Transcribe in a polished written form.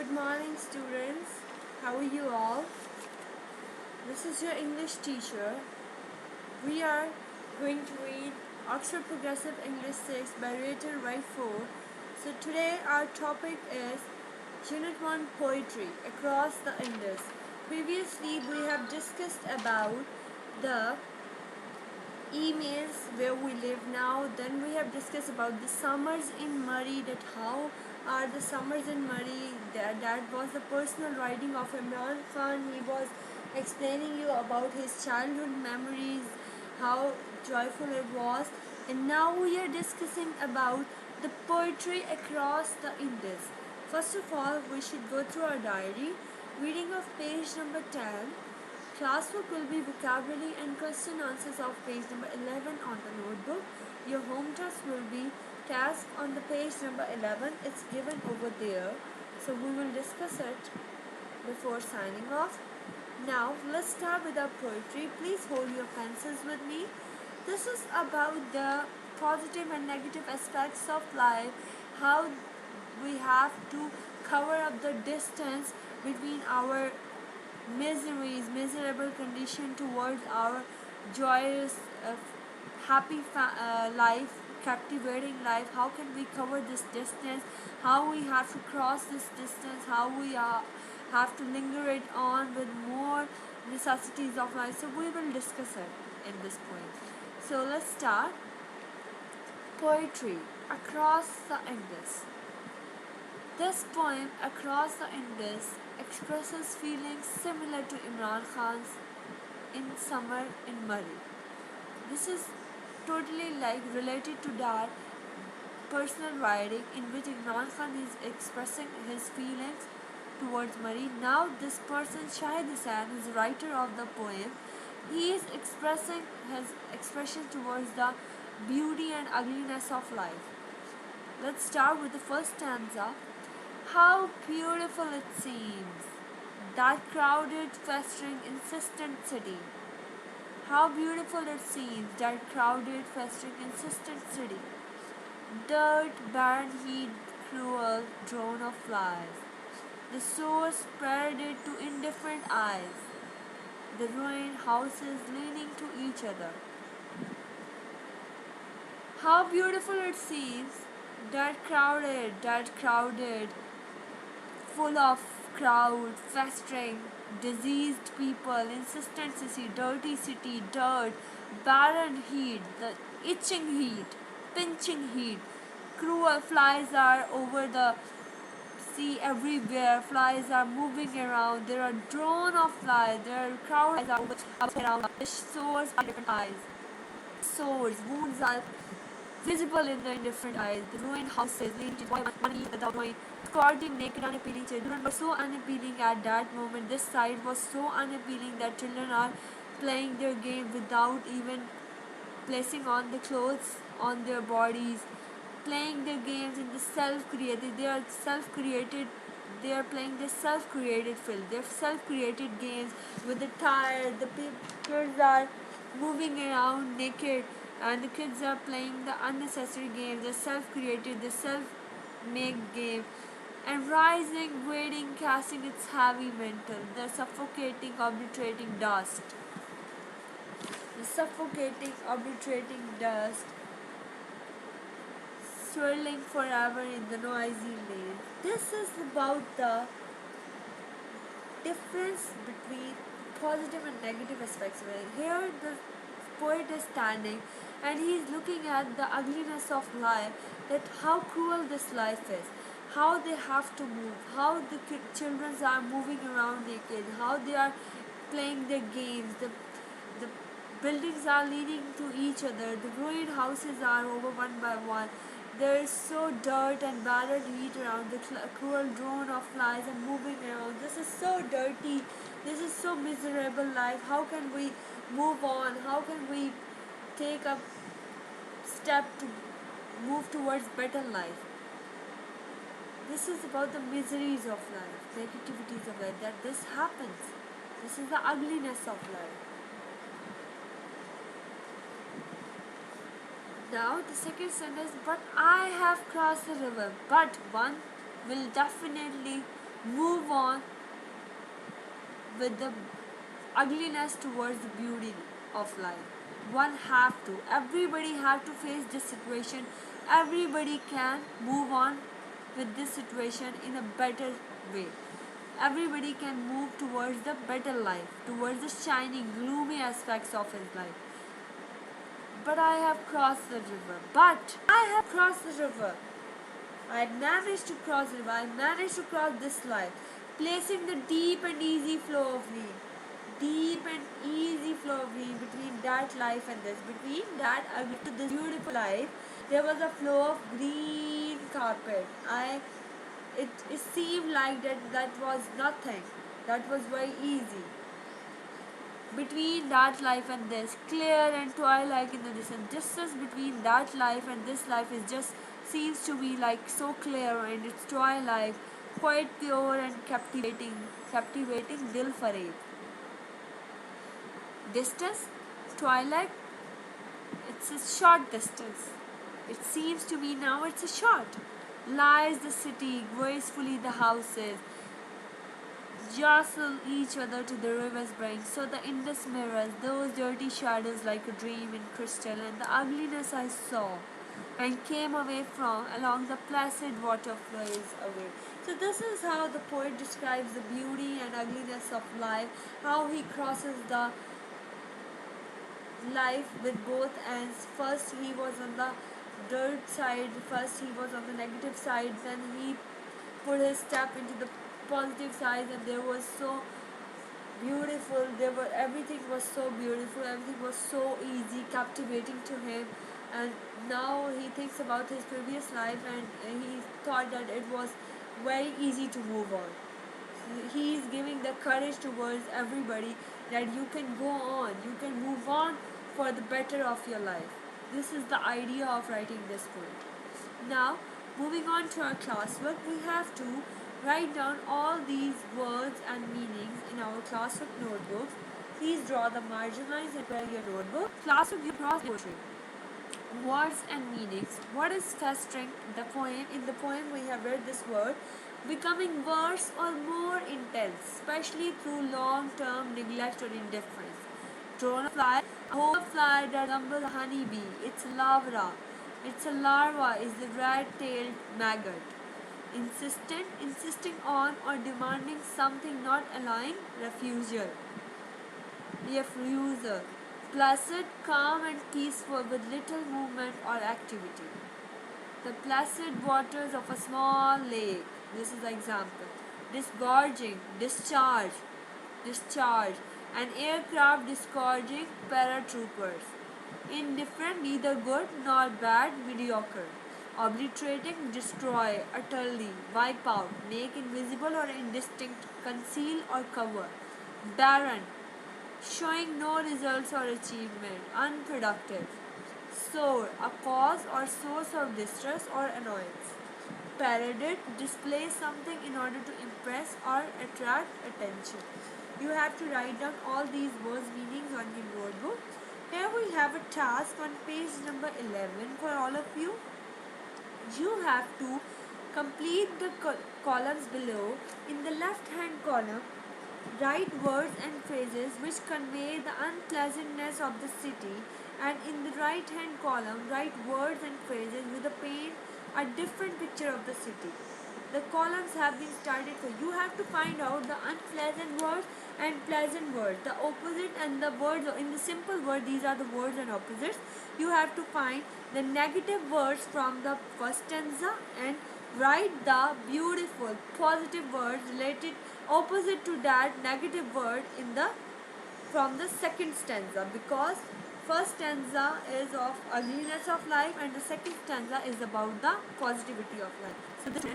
Good morning, students. How are you all? This is your English teacher. We are going to read Oxford Progressive English 6 by Rachel Wright 4. So today our topic is Unit 1 Poetry Across the Indus. Previously we have discussed about the emails where we live now. Then we have discussed about the summers in Murray, that how are the summers in Murray. That was the personal writing of Imran Khan. He was explaining you about his childhood memories, how joyful it was. And now we are discussing about the poetry across the Indus. First of all, we should go through our diary. Reading of page number 10. Classwork will be vocabulary and question answers of page number 11 on the notebook. Your home task will be task on the page number 11. It's given over there. So we will discuss it before signing off. Now let's start with our poetry. Please hold your pencils with me. This is about the positive and negative aspects of life, how we have to cover up the distance between our miserable condition towards our joyous, happy life, captivating life. How can we cover this distance? How we have to cross this distance? How we have to linger it on with more necessities of life? So we will discuss it in this point. So let's start. Poetry across the Indus. This poem, Across the Indus, expresses feelings similar to Imran Khan's In Summer in Murray. This is totally related to that personal writing in which Imran Khan is expressing his feelings towards Murray. Now this person, Shahid Hussain, is the writer of the poem. He is expressing his expression towards the beauty and ugliness of life. Let's start with the first stanza. How beautiful it seems, that crowded, festering, insistent city. How beautiful it seems, that crowded, festering, insistent city. Dirt, barren heat, cruel, drone of flies. The sores spread it to indifferent eyes. The ruined houses leaning to each other. How beautiful it seems, that crowded, full of crowd, festering, diseased people, insistent city, dirty city, dirt, barren heat, the itching heat, pinching heat, cruel flies are over the sea everywhere, flies are moving around, there are drone of flies, there are crowds are around, sores are different eyes, sores, wounds are visible in the indifferent eyes, the ruined houses, leaning to money without knowing, squatting naked, unappealing children were so unappealing at that moment. This sight was so unappealing that children are playing their game without even placing on the clothes on their bodies, playing their games in the self-created. They are self-created. They are playing their self-created film. Their self-created games with the tire. The kids are moving around naked, and the kids are playing the unnecessary games. The self-created, the self-made game. And rising, waiting, casting its heavy mantle, the suffocating, obliterating dust. The suffocating, obliterating dust, swirling forever in the noisy lane. This is about the difference between positive and negative aspects. Here the poet is standing and he is looking at the ugliness of life, that how cruel this life is, how they have to move, how the children are moving around naked, how they are playing their games, the buildings are leading to each other, the ruined houses are over one by one. There is so dirt and battered heat around, the cruel drone of flies are moving around. This is so dirty, this is so miserable life. How can we move on? How can we take a step to move towards better life? This is about the miseries of life, negativities of life, that this happens. This is the ugliness of life. Now the second sentence, but I have crossed the river, but one will definitely move on with the ugliness towards the beauty of life. One have to. Everybody have to face this situation. Everybody can move on with this situation in a better way. Everybody can move towards the better life, towards the shining, gloomy aspects of his life. But I have crossed the river. But I have crossed the river. I managed to cross the river. I managed to cross this life, placing the deep and easy flow of me. Deep and easy flow of me between that life and this. Between that to this beautiful life, there was a flow of green carpet. It seemed like that was nothing. That was very easy. Between that life and this, clear and twilight in the distance between that life and this life is just seems to be like so clear, and it's twilight, quite pure and captivating dil fareb. Distance, twilight, it's a short distance. It seems to me now it's a short. Lies the city, gracefully the houses, jostle each other to the river's brink. So the Indus mirrors those dirty shadows like a dream in crystal, and the ugliness I saw and came away from along the placid water flows away. So this is how the poet describes the beauty and ugliness of life, how he crosses the life with both ends. First he was on the dirt side, first he was on the negative side, then he put his step into the positive side, and there was so beautiful, everything was so beautiful, everything was so easy, captivating to him. And now he thinks about his previous life, and he thought that it was very easy to move on. He is giving the courage towards everybody that you can go on, you can move on for the better of your life. This is the idea of writing this poem. Now, moving on to our classwork, we have to write down all these words and meanings in our classwork notebooks. Please draw the margin lines and prepare your notebook. Classwork, you cross poetry. Words and meanings. What is festering? The poem. In the poem, we have read this word becoming worse or more intense, especially through long-term neglect or indifference. Drone fly, a whole fly that resembles a honeybee. Its larva. Its a larva is the rat-tailed maggot. Insisting on or demanding something not allowing, refuser. Placid, calm and peaceful with little movement or activity. The placid waters of a small lake. This is the example. Disgorging, discharge. An aircraft disgorging paratroopers. Indifferent, neither good nor bad, mediocre. Obliterating, destroy, utterly, wipe out, make invisible or indistinct, conceal or cover. Barren, showing no results or achievement, unproductive. Sore, a cause or source of distress or annoyance. Parodied, display something in order to impress or attract attention. You have to write down all these words' meanings on your notebook. Here we have a task on page number 11 for all of you. You have to complete the columns below. In the left hand column, write words and phrases which convey the unpleasantness of the city, and in the right hand column, write words and phrases with a paint a different picture of the city. The columns have been started for you. Have to find out the unpleasant words and pleasant words, the opposite and the words in the simple word. These are the words and opposites. You have to find the negative words from the first stanza and write the beautiful positive words related opposite to that negative word in the from the second stanza, because first stanza is of ugliness of life and the second stanza is about the positivity of life. So this